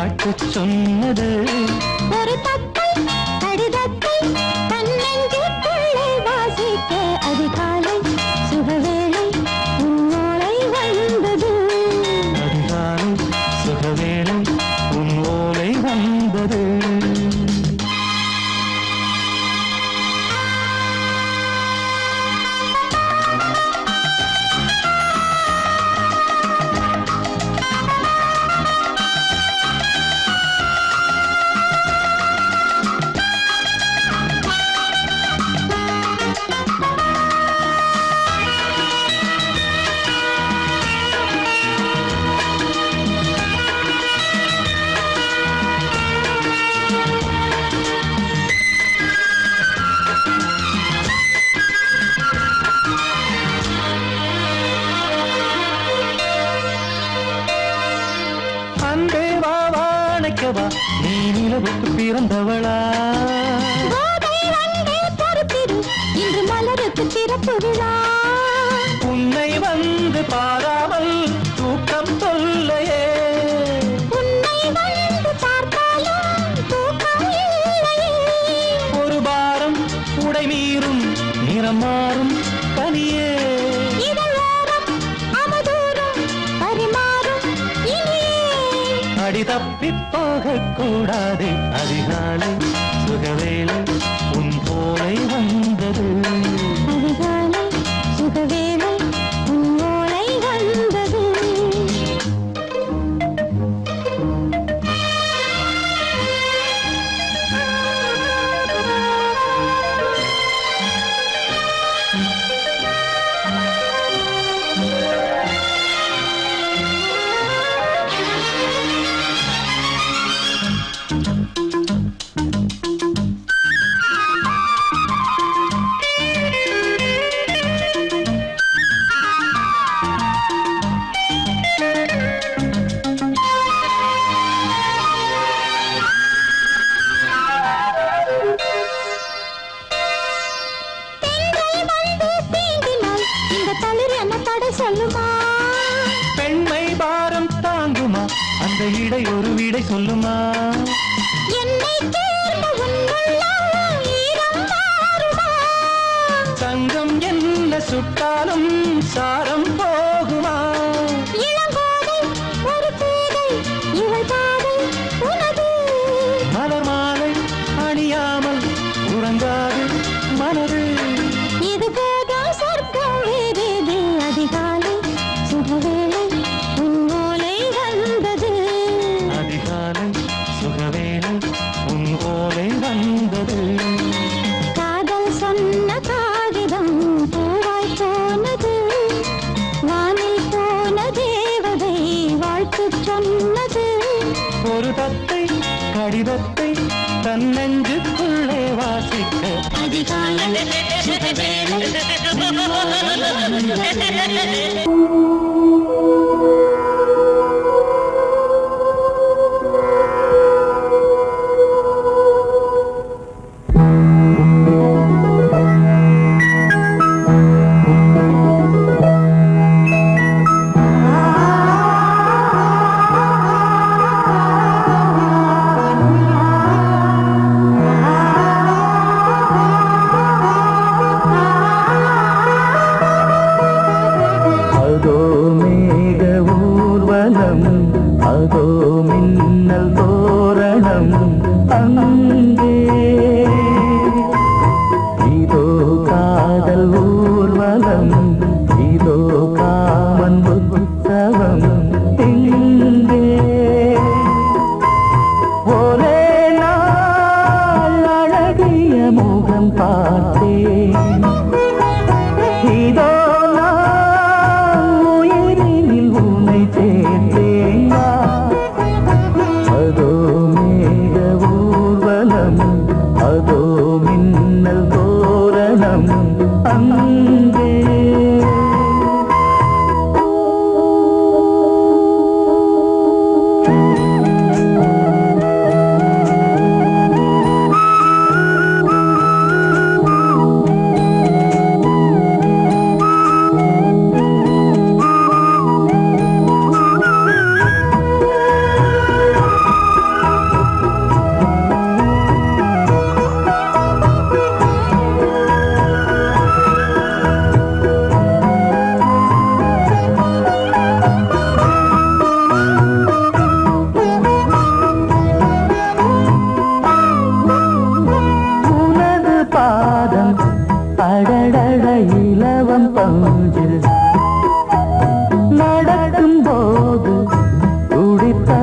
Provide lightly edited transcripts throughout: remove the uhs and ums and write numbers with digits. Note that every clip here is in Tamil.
வாழ்த்து சொன்னது ஒரு தத்தை கடிதத்தை தன்னெஞ்சுக்குள்ளே வாசிக்க அதிகாலை சுகவேளை உன்னோளை வந்தது. அதிகாலை சுகவேளை உன் ஓலை வந்தது. நீ நிலவுக்கு பிறந்தவளா? இன்று மலருக்கு திறப்பு விழா. உன்னை வந்து பாராமல் தூக்கம் சொல்லையே. உன்னை வந்து பார்த்தாலும் தூக்கம் இல்லையே. ஒரு பாரம் உடை மீறும் நிறம் மாறும் கனியே. அடி தப்பி போக கூடாது. அதிகாலை சுகவேளை உன் போலை வந்தது. அதிகாலை சுகவேளை உன் ஓலை வந்தது. பெண்மை பாரம் தாங்குமா? அந்த இடை ஒரு விடை சொல்லுமா? சங்கம் என்ன சுட்டாலும் சாரம் போகுமா? மலர் மாலை அணியாமல் உறங்காது மனது. இது போதும் சொர்க்கம் வேறேது. அதிகாலை சுகவேளை உன் ஓலை வந்தது. அதிகாலை சுகவேளை உன் ஓலை வந்தது. காதல் சொன்ன காகிதம் பூவாய் போனது. வானில் போன தேவதை வாழ்த்து சொன்னது. ஒரு தத்தை கடிதத்தை தன்னெஞ்சுக்குள்ளே வாசிக்க அதிகாலை சுகவேளை உன் ஓலை வந்தது. அதோ மின்னல் தோரணம் அங்கே. இதோ காதல் ஊர்வலம், இதோ காமன் உற்சவம் இங்கே. ஒரே நாள் அழகிய முகம் பார்த்தேன். இதோ அதோ மின்னல் தோரணம் அங்கே.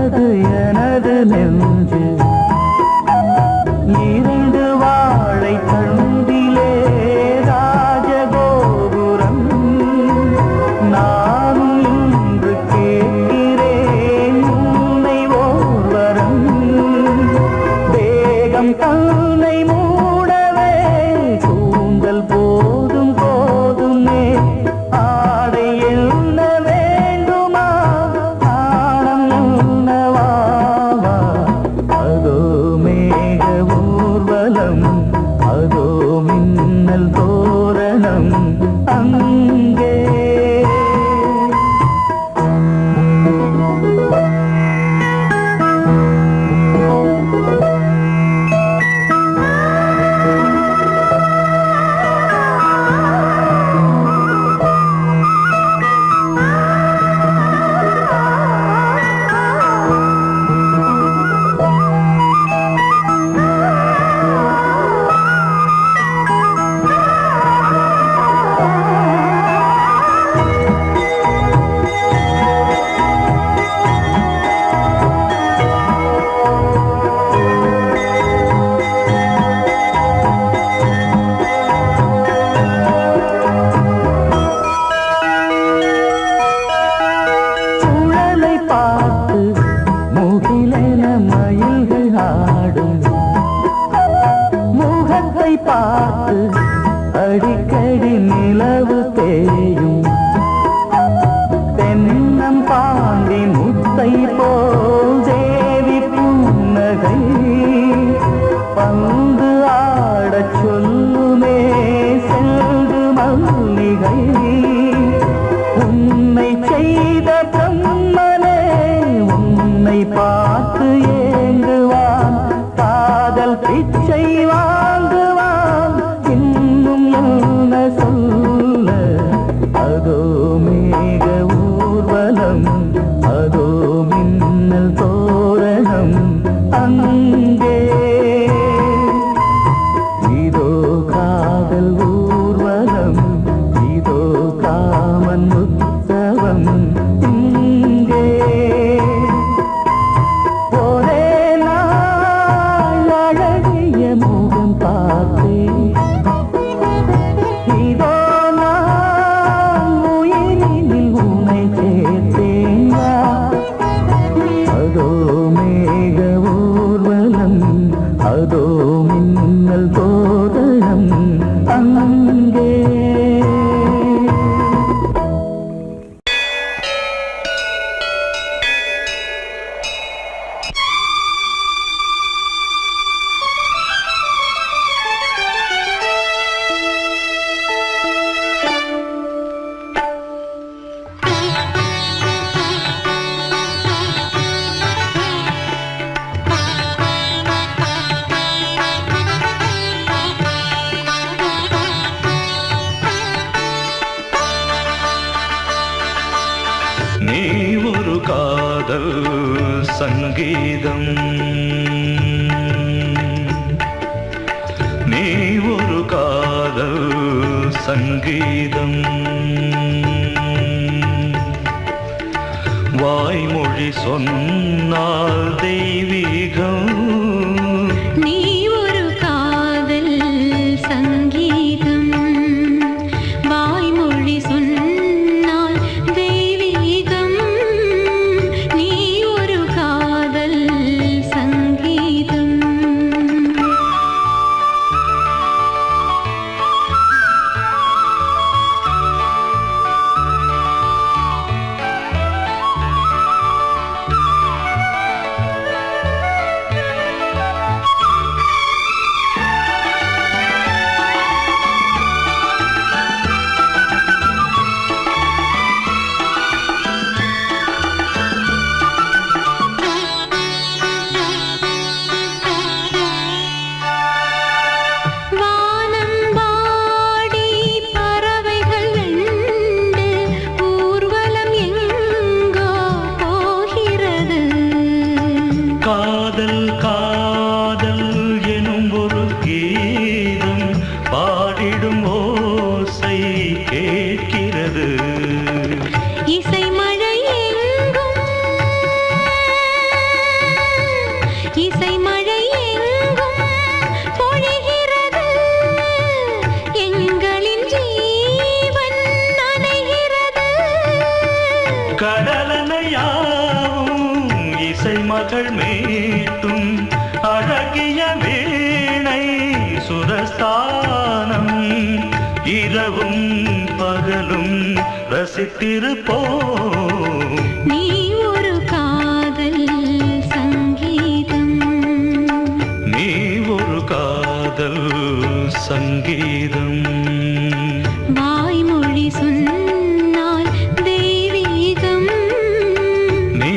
பூத்தது எனது நெஞ்சு இரண்டு வாழை தண்டிலே ராஜகோபுரம் நானும் இன்று கேட்கிறேன் உன்னை ஓர்வரம் வேகம் தன்னை மூடவே கூந்தல் போதும் போதுமே ஆடை என்ன வேண்டுமா ஆடம் என்னவாவா அதோ மேக ஊர்வலம் அதோ மின்னல் தோரணம் அங்கே பார்த்து அடிக்கடி நிலவு தேயும் தென்னம் பாண்டி முத்தை போல் தேவி புன்னகை பந்து ஆடச் சொல்லுமே செல்து மல்லிகை உன்னை செய்த பிரம்மனே உன்னை பார்த்து ஏங்குவான் காதல் பிச்சை வாங்குவான் இன்னும் என்ன சொல்ல அதோ மேக ஊர்வலம் அதோ மின்னல் தோரணம் அங்கே இதோ காதல் ஊர்வலம் இதோ காமன் உற்சவம் இங்கே ஒரே நாள் அழகிய முகம் பார்த்தேன் இதோ நான் உயிரினில் உன்னை சேர்த்தேன் அதோ மேக ஊர்வலம் அதோ மின்னல் தோரணம் அங்கே நீ ஒரு காதல் சங்கீதம் நீ ஒரு காதல் சங்கீதம் வாய்மொழி சொன்னால் தெய்வீகம் நீ ஒரு காதல் சங்கீதம் வாய்மொழி சொன்னால் தெய்வீகம் நீ ஒரு காதல் சங்கீதம் வானம்பாடி பறவைகள் வெண்டு ஊர்வலம் எங்கோ போகிறது காதல் காதல் எனும் ஒரு கீதம் பாடிடும் ஓசை கேட்கிறது இசை மழை எங்கும் இசை மகள் மீட்டும் அழகிய வீணை சுரஸ்தானம் இரவும் பகலும் ரசித்திருப்போம். நீ ஒரு காதல் சங்கீதம், நீ ஒரு காதல் சங்கீதம். வாய்மொழி சொன்னால் தெய்வீகம், நீ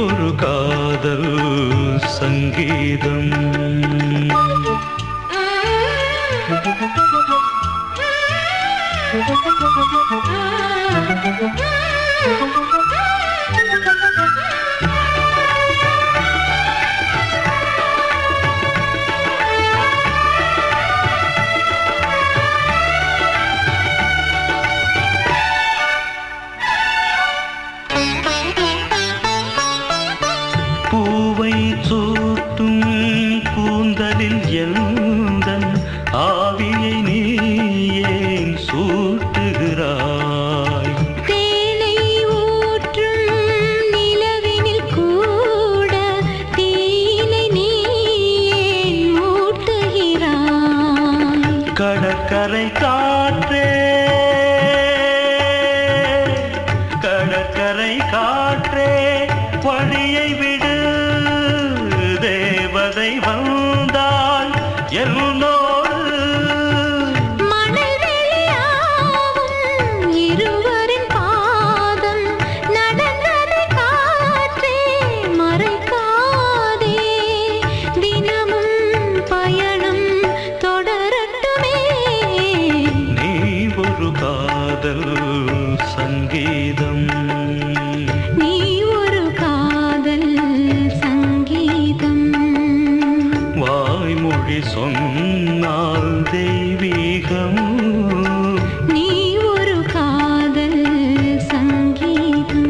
ஒரு காதல் சங்கீதம். பூவை சூட்டும் கூந்தலில் எந்தன் ஆவியை நீ ஏன் சூட்டுகிறாய்? தேனை ஊற்றும் நிலவினில் கூட தீனை நீ ஏன் மூட்டுகிறாய்? கடற்கரை காற்றே, கடற்கரை காற்றே வழியை விடு, தேவதை வந்தால் என்னோடு. மணல் வெளியாகும் இருவரின் பாதம் நடந்ததை காற்றே மறைக்காதே, தினமும் பயணம் தொடரட்டுமே. நீ ஒரு காதல் சங்கீதம், நீ ஒரு காதல் சங்கீதம், வாய்மொழி சொன்னால் தெய்வீகம். நீ ஒரு காதல் சங்கீதம்.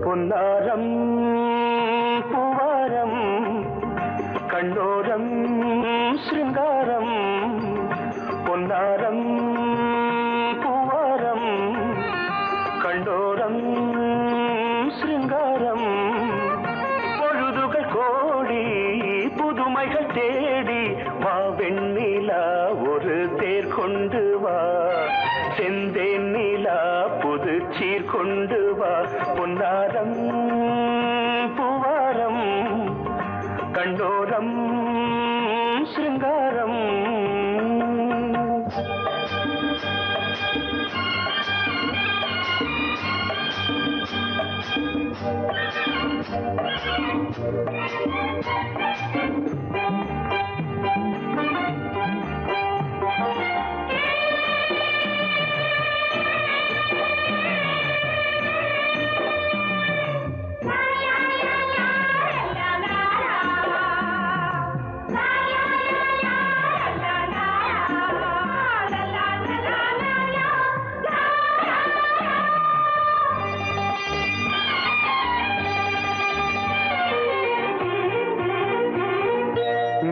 பொன்னாரம் பூவாரம் கண்ணோரம் சிருங்காரம், பொன்னாரம் பூவாரம் கண்ணோரம் சிருங்காரம். பொழுதுகள் கோடி புதுமைகள் தேடி வா வெண்ணிலா ஒரு தேர் கொண்டு வா, செந்தேன் நிலா புது சீர் கொண்டு வா. பொன்னாரம் பூவாரம் கண்டோரம் சிருங்காரம்.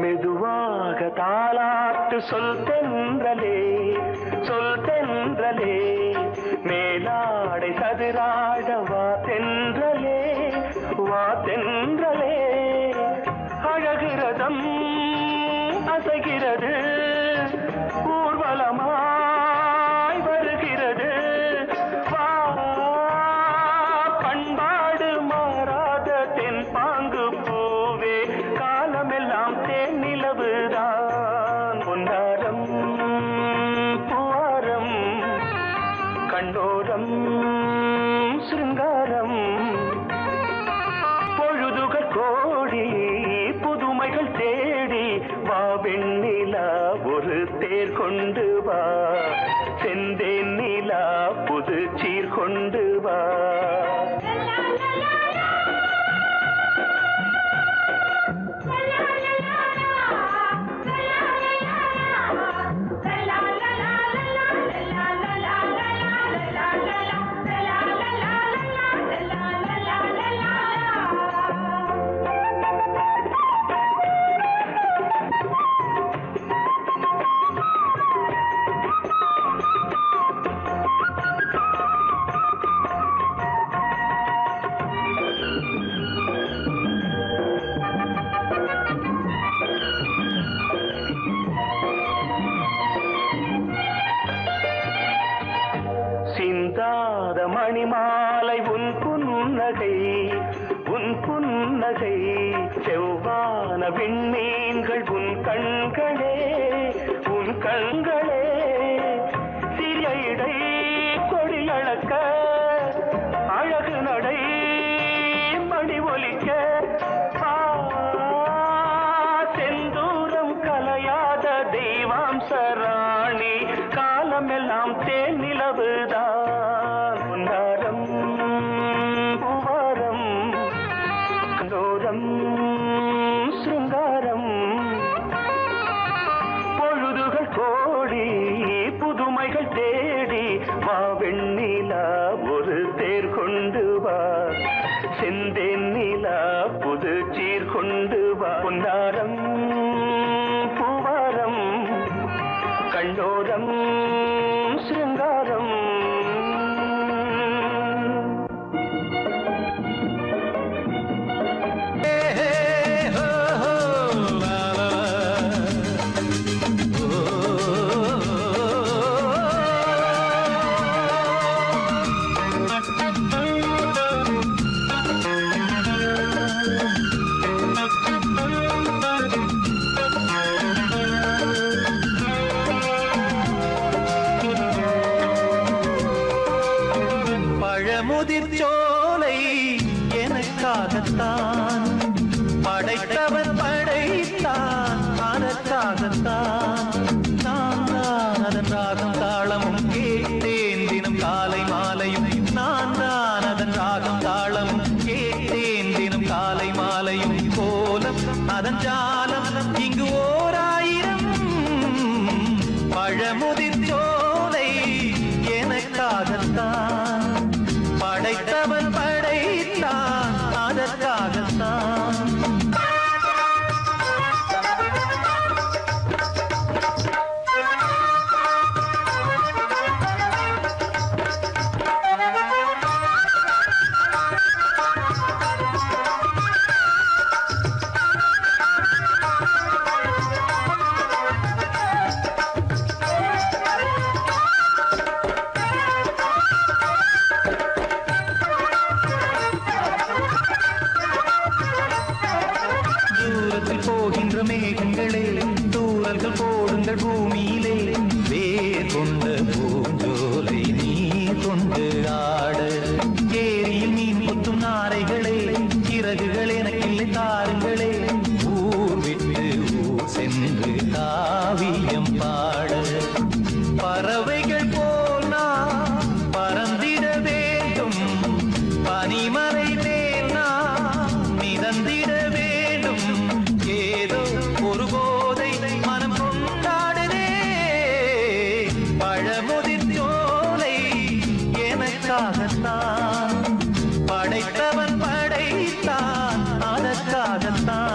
மெதுவாக தாலாட்டு சொல் தென்றலே, சொல் தென்றலே, மேலாடை சதுராட வா தென்றலே, வா தென்றலே. அழகிறதம் அசைகிறது, ஊர்வலமாய் வருகிறது, வா பண்பாடு மாறாத தென் பாங்கு பூவே, காலமெல்லாம் தேன் நிலவுதான். பொன்னாரம் பூவாரம் கண்ணோரம் சிருங்காரம். பொழுதுகள் கோடி புதுமைகள் தேடி வா வெண்ணிலா ஒரு தேர் கொண்டு வா, செந்தேன் நிலா புது சீர் கொண்டு வா. விண்மீன்கள் உன் கண்களே, உன் கண்களே. சிறிய இடை கொடியளக்க அழகு நடை மணி ஒலிக்க. செந்தூரம் கலையாத தெய்வாம்சராணி, காலமெல்லாம் தேன் நிலவுதான். பொன்னாரம் பூவாரம் கண்டோரம் சிருங்காரம். பொழுதுகள் கோடி புதுமைகள் தேடி வா வெண்ணிலா, ஒரு தேர் கொண்டு வா. செந்தேன் நிலா புது சீர் கொண்டு வா. பொன்னாரம் பூவாரம் கண்டோரம் சிருங்காரம். முதிர்ச்சோலை எனக்காகத்தான் படைத்தவன் படைத்தான், அதற்காகத்தான் நான் தான் அதன் ராகம் தாளமும் கேட்டேன் தினம் காலை மாலையும். நான் தான் அதன் ராகம் தாளமும் கேட்டேன் தினம் காலை மாலையும். கோலம் அதன் ஜாலம் இங்கு ஓர் ஆயிரம். பழமுதிர்ச்சோலை எனக்காகத்தான் படைத்தவன் படைத்தான், அதற்காகத்தான். போகின்ற மேகங்களே, தூரல்கள் போடுங்கள் பூமியிலே. வேர் கொண்ட பூஞ்சோலை நீ கொண்டு ஆட. ஏரியில் மீன் கொத்தும் நாரைகளே, இறகுகள் எனக்கில்லை தாருங்களே. ஊர் விட்டு ஊர் சென்று காவியம் பாட. பறவைகள் போல் நான் பறந்திட வேண்டும், பனிமலை மேல் நான் மிதந்திட வேண்டும். ஏதோ ஒரு போதை மனம் கொண்டாடுதே. பழமுதிர்ச்சோலை எனக்காகத்தான் படைத்தவன் படைத்தான், அதற்காகத்தான்.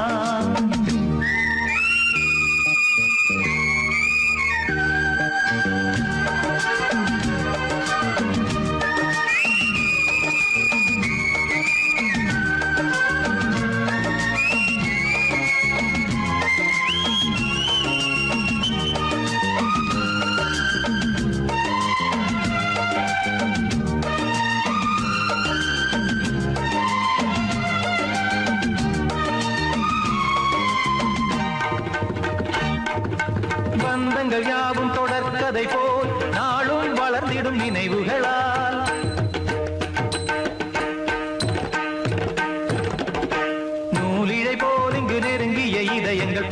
பந்தங்கள் யாவும் தொடர்கதை போல் நாளும் வளர்ந்திடும் நினைவுகளால். நூலிழை போல் இங்கு நெருங்கிய இதயங்கள்.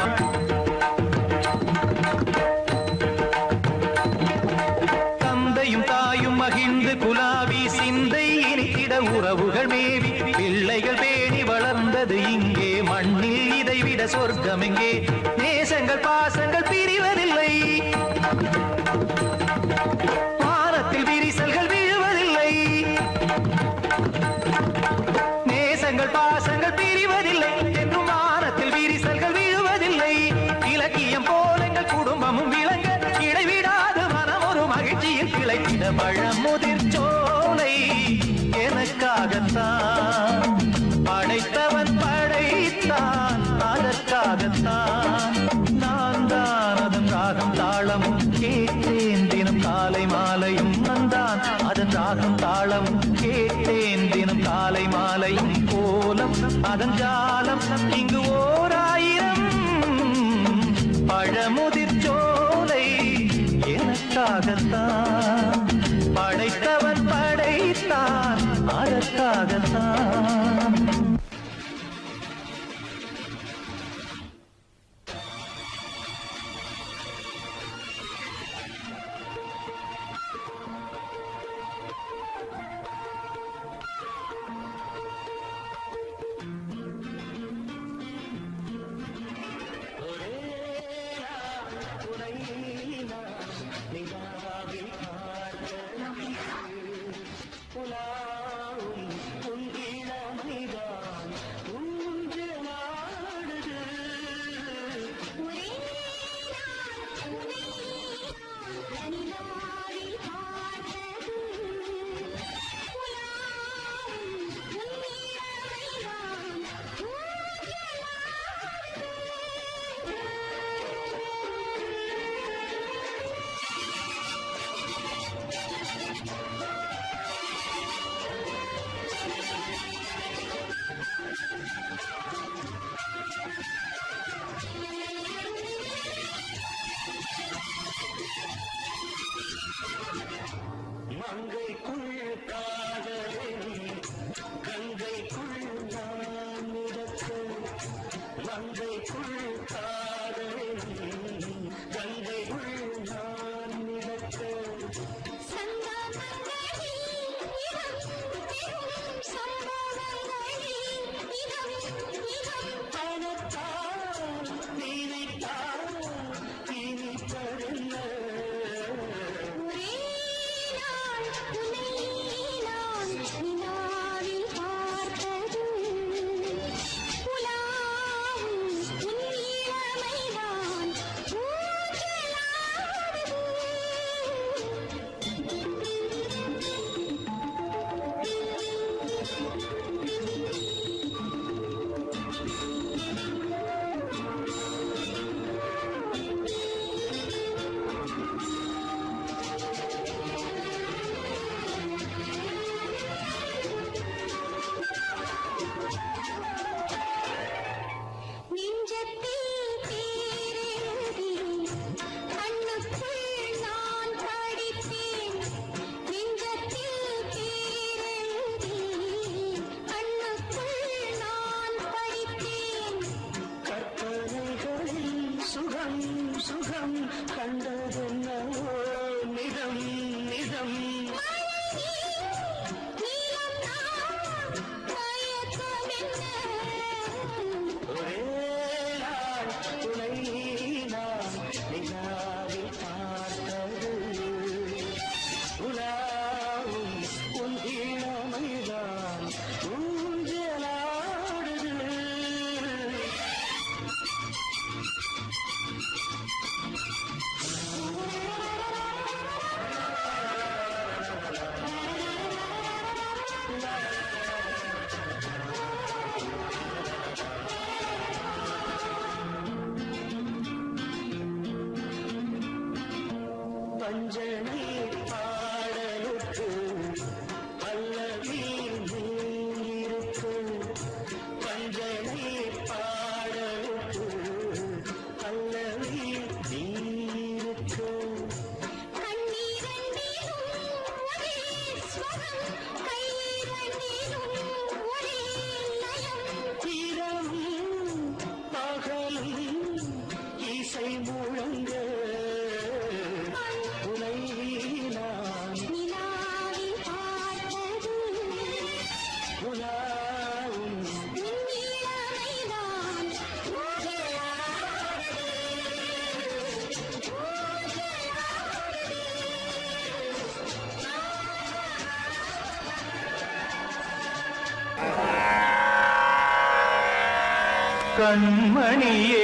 தந்தையும் தாயும் மகிழ்ந்து குலாவி சிந்தை இனித்திட உறவுகள் மேவி. பிள்ளைகள் பேணி வளர்ந்தது இங்கே மண்ணில், இதைவிட சொர்க்கம் எங்கே. நேசங்கள் பாசங்கள் பிரிவதில்லை, வானத்தில் விரிசல்கள் விழுவதில்லை. நேசங்கள் பாசங்கள் பிரிவதில்லை என்றும் வானத்தில் விரிசல்கள் விழுவதில்லை. இலக்கியம் போல எங்கள் குடும்பமும் விளங்க, இடைவிடாது மனம் ஒரு மகிழ்ச்சியில் கிளைத்திட. பழமுதிர்ச்சோலை எனக்காகத்தான் படைத்தவன் படைத்தான், அதற்காகத்தான். நான் தான் அதன் ராகம் தாளம் பழமுதிர் சோலை எனக்காகத்தான் படைத்தவன் படைத்தான் அதற்காகத்தான்.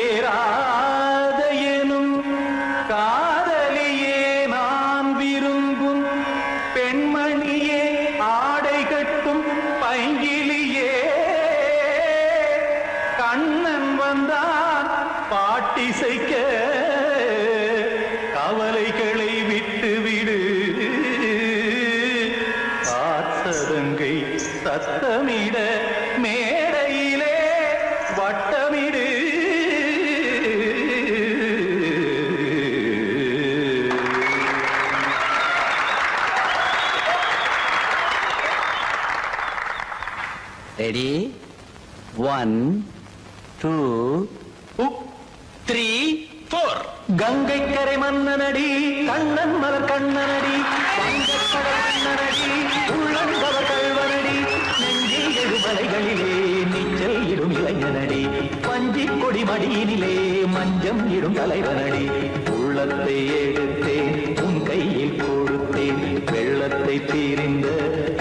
கண்மணியேராத எனும் காதலியே நான் விரும்பும் பெண்மணியே ஆடை கட்டும் பைங்கிலியே கண்ணன் வந்தான் பாட்டிசைக்க கவலைகளை விட்டுவிடு ஆசதங்கை சத்தமிட மேடையிலே வட்டமிடு 1 2 3 4 கங்கை கரை மன்னனடி கண்ணன் மலர் கண்ணனடி வங்கக்கடல் மன்னனடி உள்ளங்கவர் கல்வனடி நெஞ்சில் எழுமலைகளிலே நீச்சல் இடும் இளைஞனடி பஞ்சி கொடி மடியினிலே மஞ்சம் இடும் தலைவனடி உள்ளத்தை எடுத்தேன் உன் கையில் கொடுத்தேன் வெள்ளத்தை தீரிந்த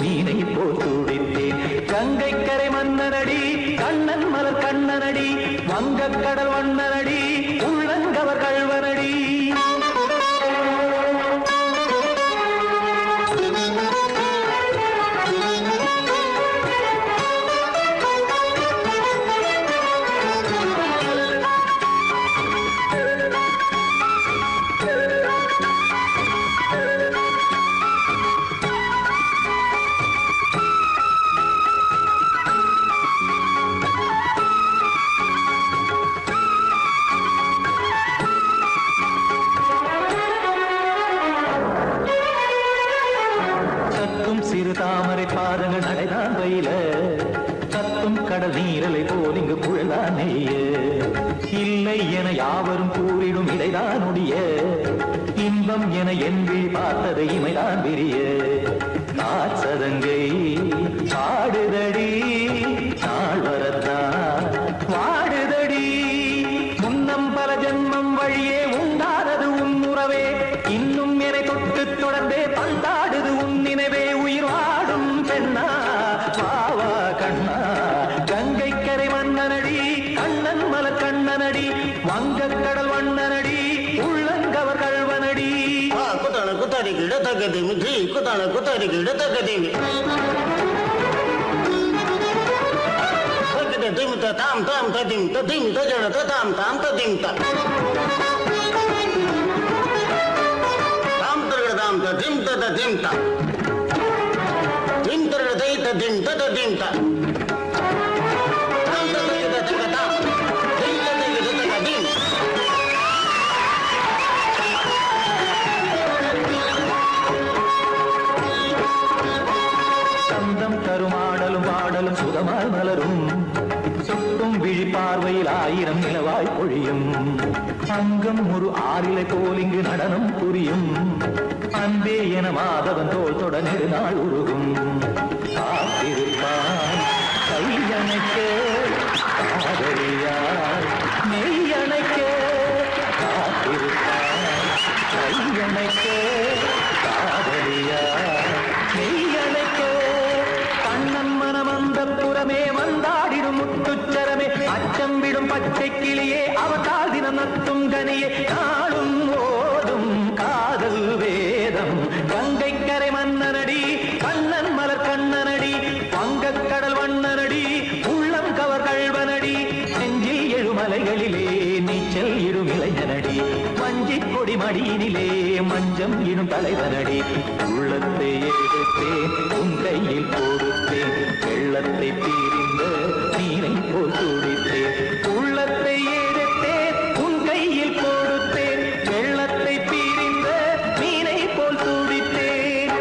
மீனை போல் துடித்தேன் கங்கை கரை மன்னனடி கண்ணன் மலர் கண்ணனடி வங்கக்கடல் வண்ணனடி உள்ளங்கவர் கல்வனடி சிறு தாமரை பாதங்கள் நடைதான் வயில கத்தும் கடல் நீரலை போல் இங்கு புழதான் நெய்ய இல்லை என யாவரும் கூறிடும் இடைதான் உடைய இன்பம் என என்பி பார்த்தது இமைதான் விரிய நாச்சதங்கை பாடுதடி நாள் வரத்தான் வாடுதடி முன்னம் பல ஜென்மம் வழியே உண்டானது உன் உறவே இன்னும் என தொட்டு தொடர்ந்தே பந்தாடுது உன் நினைவே உயிர் வாடும் பெண்ணா பாவா கண்ணா கங்கை கரை மன்னனடி கண்ணன் மலர் கண்ணனடி வங்கக்கடல் வண்ணனடி உள்ளங்கவர் கல்வனடி குத்தான குத்தாரி கிட தகதிமி ஜி குத்தான குத்தாரி கிட தகதிமி திம் தாம் தாம் ததிம் ததிம் தஜன தாம் தாம் ததிம் தாம் தாம் ததிம் ததிம் தாம் திம் தர தை ததிம் ததிம் தாம் தாம் ததிம் ததிம் தாம் திம் ததிம் ததிம் சந்தம் கருமாடலும் பாடலும் சுதமாய் மலரும் சுட்டும் விழி பார்வையில் ஆயிரம் நிலவாய் பொழியும் அங்கம் ஒரு ஆறிலை போல் இங்கு நடனம் புரியும் அன்பே என மாதவன் தோல் தொட நெடுநாள் உருகும் காத்திருப்பான் கையணைக்க காதலியார் மெய்யணைக்க காத்திருப்பான் கையணைக்க காதலியார் மெய்யணைக்க கண்ணன் மனமந்த புறமே வந்தாடிடும் முத்துச்சரமே அச்சம் விடும் பச்சை கிளியே அவதால் தினம் நத்தும் கனியே நாளும் ஓதும் காதல் வேதம் கங்கை கரை மன்னனடி கண்ணன் மலர் கண்ணனடி வங்கக்கடல் வண்ணனடி உள்ளம் கவர் கல்வனடி நெஞ்சில் எழுமலைகளிலே நீச்சல் இடும் இளைஞனடி வஞ்சி கொடி மடியினிலே மஞ்சம் இடும் தலைவனடி உள்ளத்தை எடுத்தேன் உன் கையில் கொடுத்தேன் வெள்ளத்தை தீரிந்த நீரை போல் துடித்தேன் உள்ளத்தை எடுத்தேன் உன் கையில் கொடுத்தேன் வெள்ளத்தை தீரிந்த நீரை போல் துடித்தேன்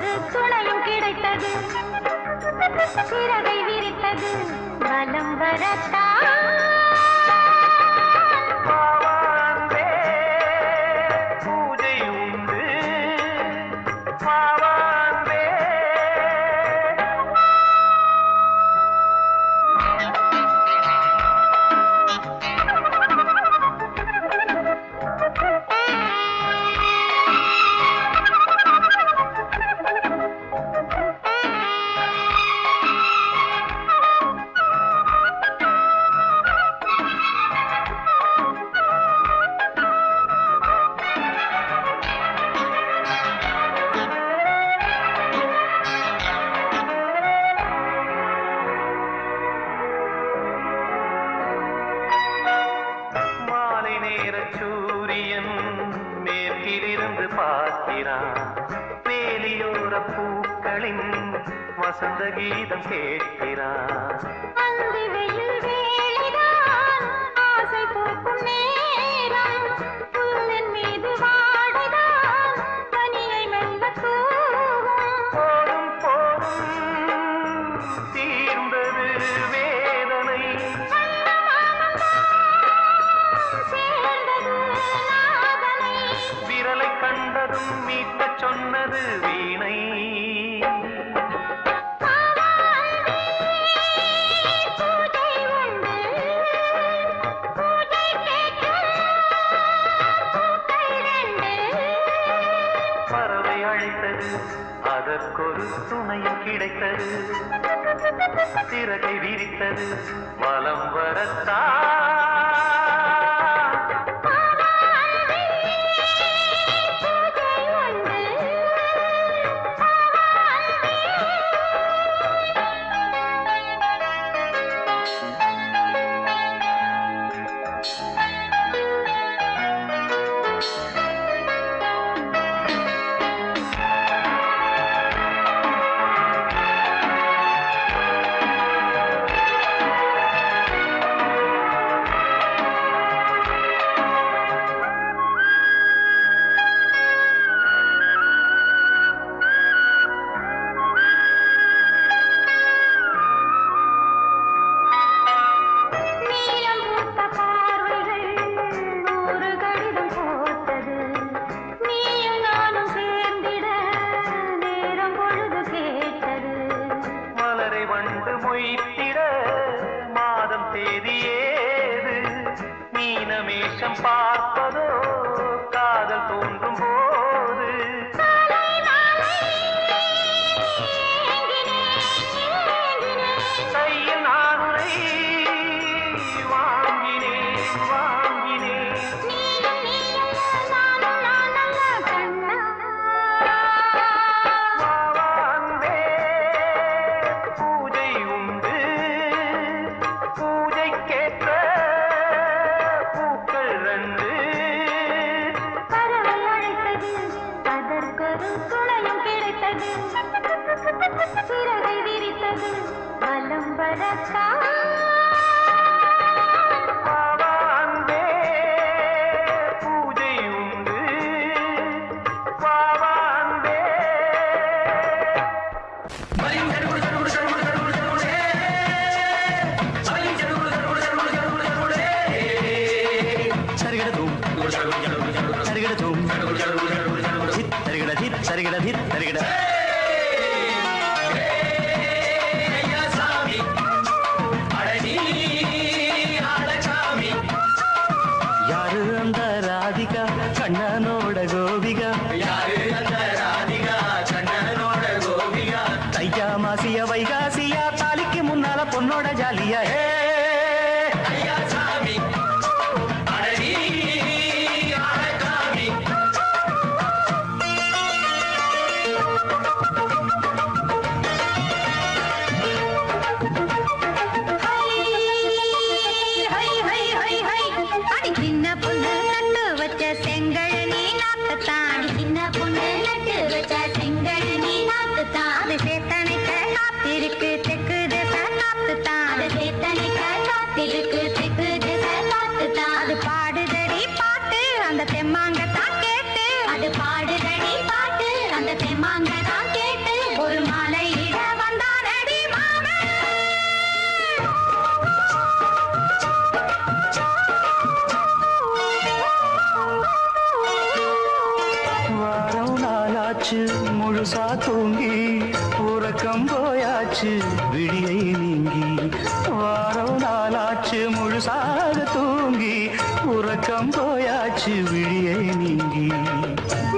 அதற்கொரு துணையும் கிடைத்தது சிறகை விரித்தது வலம் வரத்தான் பூஜை உண்டு பாவாந்தே சூரியன் மேற்கிலிருந்து பார்க்கிறான் வேலியோர பூக்களின் வசந்த கீதம் கேட்கிறான் அந்தி வெயில் வேளைதான் ஆசை பூக்கும் நேரம் புல்லின் மீது வாடைதான் பனியை மெல்ல தூவும் போதும் போதும் தீர்ந்தது வேதனை சேர்ந்தது நாதனை விரலை கண்டதும் மீட்டச் சொன்னது வீணை பூஜை உண்டு பூஜை கேட்க பூக்கள் ரெண்டு பறவை அழைத்தது அதற்கொரு துணையும் கிடைத்தது சிறகை விரித்தது வலம் வரத்தான் நீலம் பூத்த பார்வைகள் நூறு கடிதம் போட்டது நீயும் நானும் சேர்ந்திட நேரம் பொழுது கேட்டது மலரை வண்டு மொய்த்திட மாதம் தேதி ஏது மீனமேஷம் பார்ப்பதோ காதல் தோன்றும் போது சாலை மாலை ஏங்கினேன் ஏங்கினேன் கையில் நானுரை வாங்கினேன் வாங்கினேன் நீயும் நீயல்ல நானும் நானல்ல கண்ணா வாவாந்தே பூஜை உண்டு பூஜைக்கேற்ற பூக்கள் ரெண்டு பறவை அழைத்தது அதற்கொரு துணையும் கிடைத்தது சிறகை விரித்தது வலம் வரத்தான் வாவாந்தே பூஜை உண்டு வாவாந்தே சரிகிடதும் சரிகிடதும் சரிகிட சரிகிட சரிகிட யாரு அந்த ராதிகா கண்ணனோட கோபிகா தையா மாசிய வைகாசியா தாலிக்கு முன்னால பொண்ணோட ஜாலியா சின்ன பொண்ணு நட்டு வச்ச செங்கல் நீ நாட்டுத்தான் சின்ன பொண்ணு நட்டு வச்ச செங்கல் நீ நாட்டுத்தான் அது சேத்தனைக்க காத்திருக்கு தெற்கு திசை நாட்டுத்தான் அது சேத்தனைக்க காத்திருக்கு தெற்கு திசை நாட்டுத்தான் அது பாடுதடி பாட்டு அந்த தெம்மாங்க தான் கேட்டு அது பாடுதடி பாட்டு அந்த தெம்மாங்க தான் கேட்டு நாளாச்சு முழுசா தூங்கி உறக்கம் போயாச்சு விழியை நீங்கி வாரம் நாளாச்சு முழுசாக தூங்கி உறக்கம் போயாச்சு விழியை நீங்கி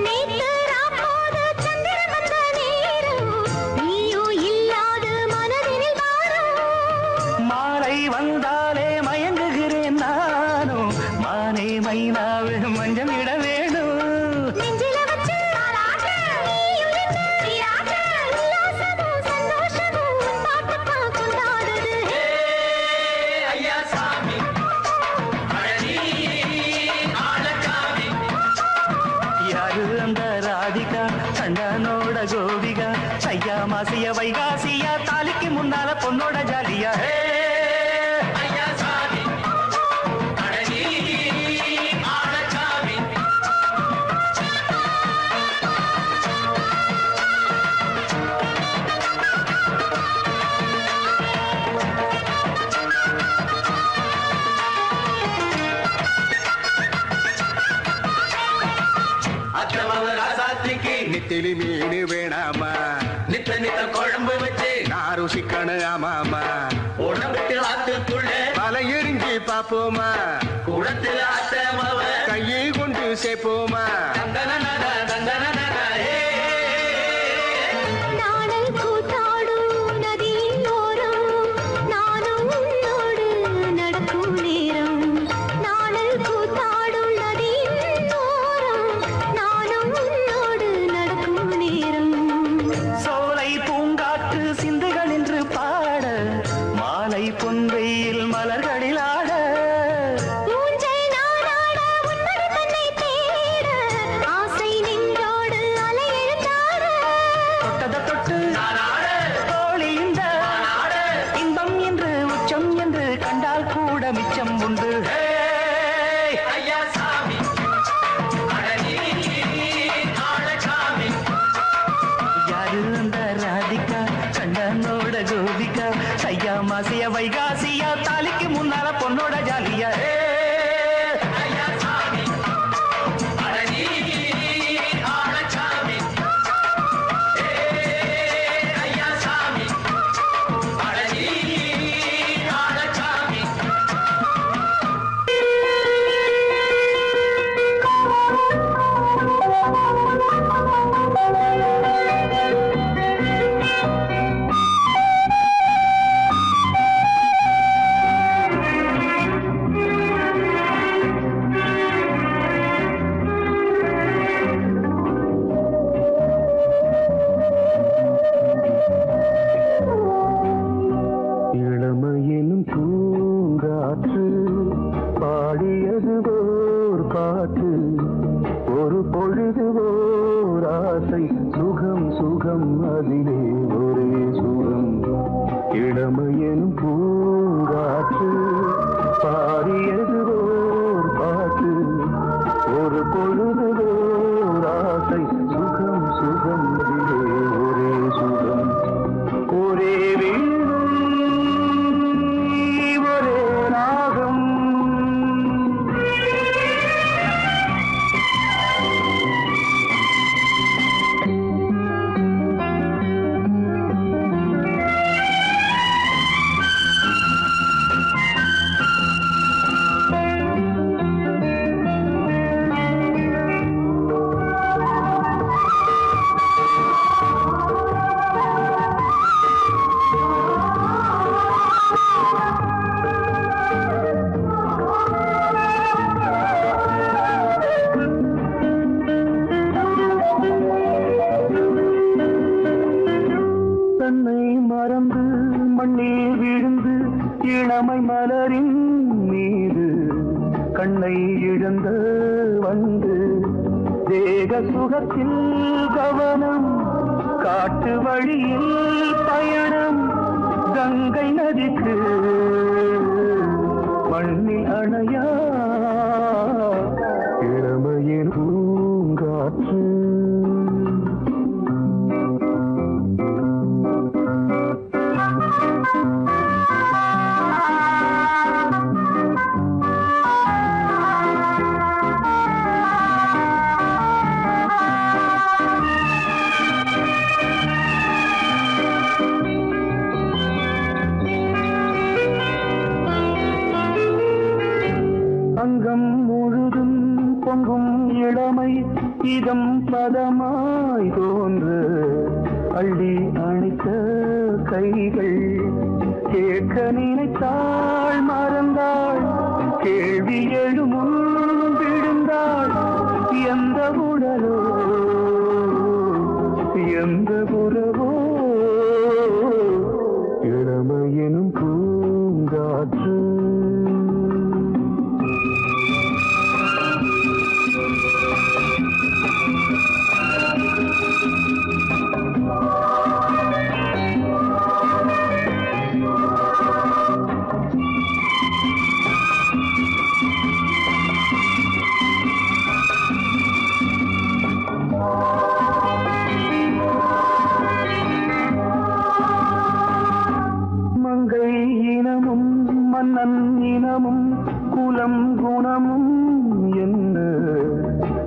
நேத்து ராப்போது சந்திரன் வந்த நேரம் நீயும் இல்லாத மனதினில் வாரம் மாலை வந்தாலே மயங்குகிறேன் நானும் மானே மைனாவே மஞ்சம் இட வேணும் நெஞ்சில வச்சு தாலாட்ட நீயும் என்ன நீராட்ட உல்லாசமும் சந்தோஷமும் உன் பாட்டுத்தான் கொண்டாடுது ஐயா சாமி அழகி ஆளக்காமி யாரு அந்த ராதிகா கண்டனோட கோபிகா ஐயா மாசிய வைகாசியா தாலிக்கு முன்னால பொண்ணோட ஜாலியா ஐயா சாமி அழகி ஆளக்காமி அத்தமவ ராசாத்திக்கு நித்திலி மீன் வேணாமா நித்த நித்த குழம்பு வச்சு நான் ருசிக்கணும் ஆமாமா உடம்புக்கு ஆத்துக்குள்ள பல எரிஞ்சு பாப்போமா குடத்துல அத்தமவ கையை கொண்டு சேர்ப்போமா தந்தனனன தந்தனனன நாடல் கூத்தாடும் நதியின் ஓரம் நானும் உன்னோடு நடக்கும் நேரம் நாடல் கூத்தாடும் நதியின் ஓரம் நானும் உன்னோடு நடக்கும் நேரம் சோலை பூங்காற்று சிந்துகள் என்று பாட மாலை பொன்வெயில் மலர்களில் ஆட ஊஞ்சல் நாடாட உன்மடி தன்னை தேட ஆசை நின்றோடு அலை எழுந்தாட தொட்டத தொட்டு நானாட தோழி இந்த நானாட இன்பம் என்று உச்சம் என்று கண்டால் கூட மிச்சம் உண்டு ஐயா சாமி அழகி ஆளக்காமி யாரு அந்த ராதிகா கண்ணனோட கோபிகா ஐயா மாசிய வைகாசியா தாலிக்கு முன்னால பொண்ணோட ஜாலியா ஐயா சாமி அழகி ஆளக்காமி ஐயா சாமி அழகி ஆளக்காமி இளமையினும் பூங்காற்று பாடியது ஓர் பாட்டு ஒரு பொழுது ஓர் ஆசை சுகம் சுகம் அதிலே ஒரே சுகம் இளமையினும் பூங்காற்று பாடியது ஓர் பாட்டு ஒரு பொழுது ஓர் ஆசை சுகம் சுகம் அதிலே ஒரே சுகம் ஒரே வீடு ஒரே ராகம் தன்னை மறந்து மண்ணில் விழுந்து இளமை மலரின் மீது கண்ணை இழந்த வந்து தேக சுகத்தில் கவனம் காட்டு வழியில் பயணம் கங்கை நதிக்கு மண்ணில் அணையா இளமையின் பூங்காற்று இதம் பதமாய் தோன்று அள்ளி அணைத்த கைகள் கேட்க நினைத்தாள் மறந்தாள் கேள்வி எழுமுன் விழுந்தாள் எந்த உடலோ எந்த புறவோ இளமையெனும் பூங்காற்று மன்னன் இனமும் குலம் குணமும் என்ன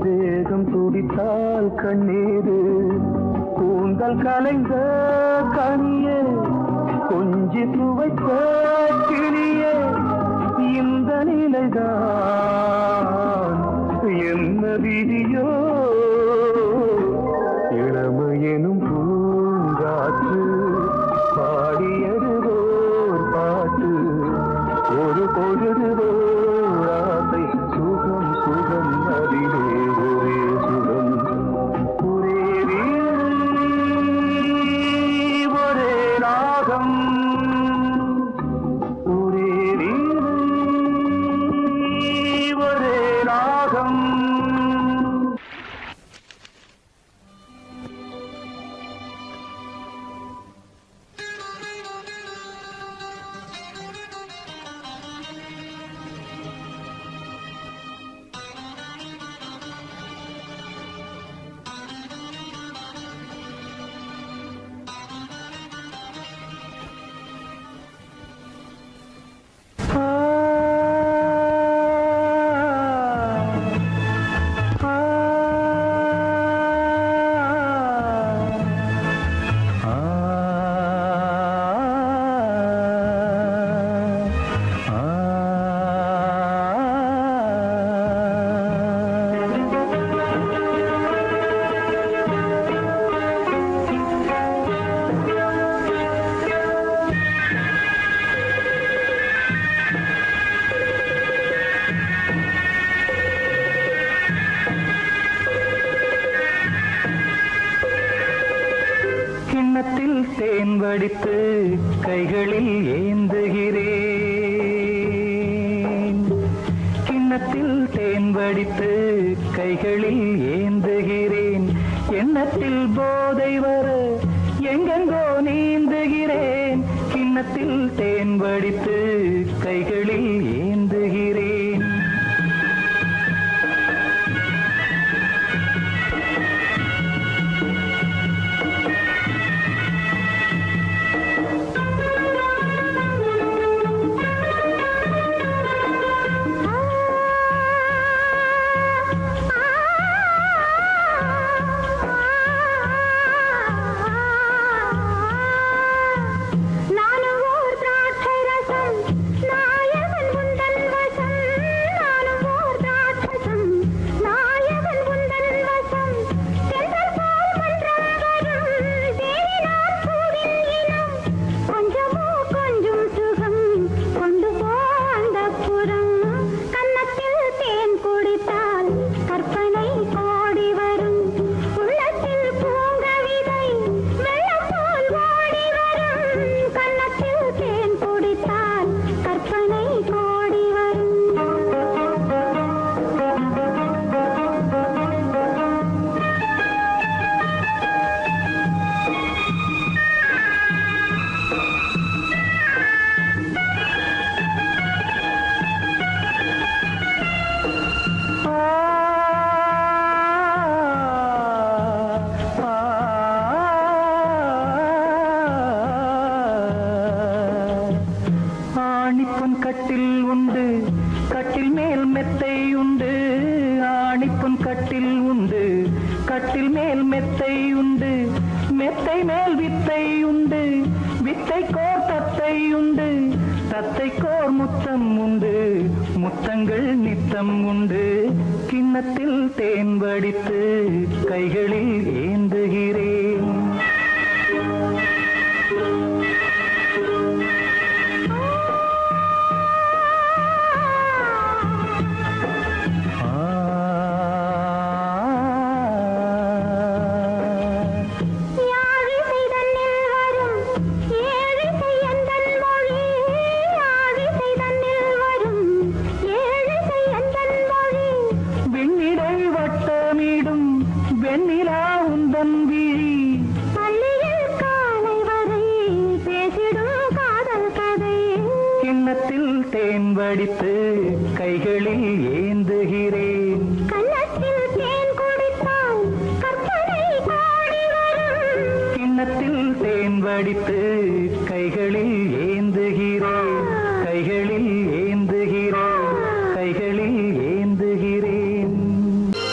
வேகம் துடித்தால் கண்ணீரு கூந்தல் கலைந்த கனியே கொஞ்சி துவைத்த கிளியே இந்த நிலைதான் என்ன விதியோ இளமையெனும் பூங்காற்று பாடியதுவோர் பாட்டு ஒரு பொழுதுவோர் ஆசை சுகம் சுகம் அதிலே ஒரே சுகம் ஒரே வீணை, ஒரே ராகம் ஒரே வீணை, ஒரே ராகம். கிண்ணத்தில் தேன் வடித்து கைகளில் ஏந்துகிறேன் கிண்ணத்தில் தேன் வடித்து கைகளில் ஏந்துகிறேன் எண்ணத்தில் போதை வர எங்கெங்கோ நீந்துகிறேன் கிண்ணத்தில் தேன் வடித்து கைகளில் ஏந்துகிறேன் கட்டில் உண்டு கட்டில் மேல் மெத்தை உண்டு ஆணிப்பொன் கட்டில் உண்டு கட்டில் மேல் மெத்தை உண்டு மெத்தை மேல் வித்தை உண்டு வித்தை கோர் தத்தை உண்டு தத்தை கோர் முத்தம் உண்டு முத்தங்கள் நித்தம் உண்டு கிண்ணத்தில் தேன் வடித்து கைகளில் ஏந்துகிறேன். யாழிசை தன்னில் வரும் ஏழிசை எந்தன் மொழி. யாழிசை தன்னில் வரும் ஏழிசை எந்தன் மொழி. வெண்ணிடை வட்டமிடும் வெண்ணிலா உந்தன் விழி. பள்ளியில் காலை வரை பேசிடும் காதல் கதை. கிண்ணத்தில் தேன் வடித்து கைகளில் ஏந்துகிறேன். கன்னத்தில் தேன் குடித்தால் கற்பனை பாடி வரும். கிண்ணத்தில் தேன் வடித்து கைகளில் ஏந்துகிறேன்.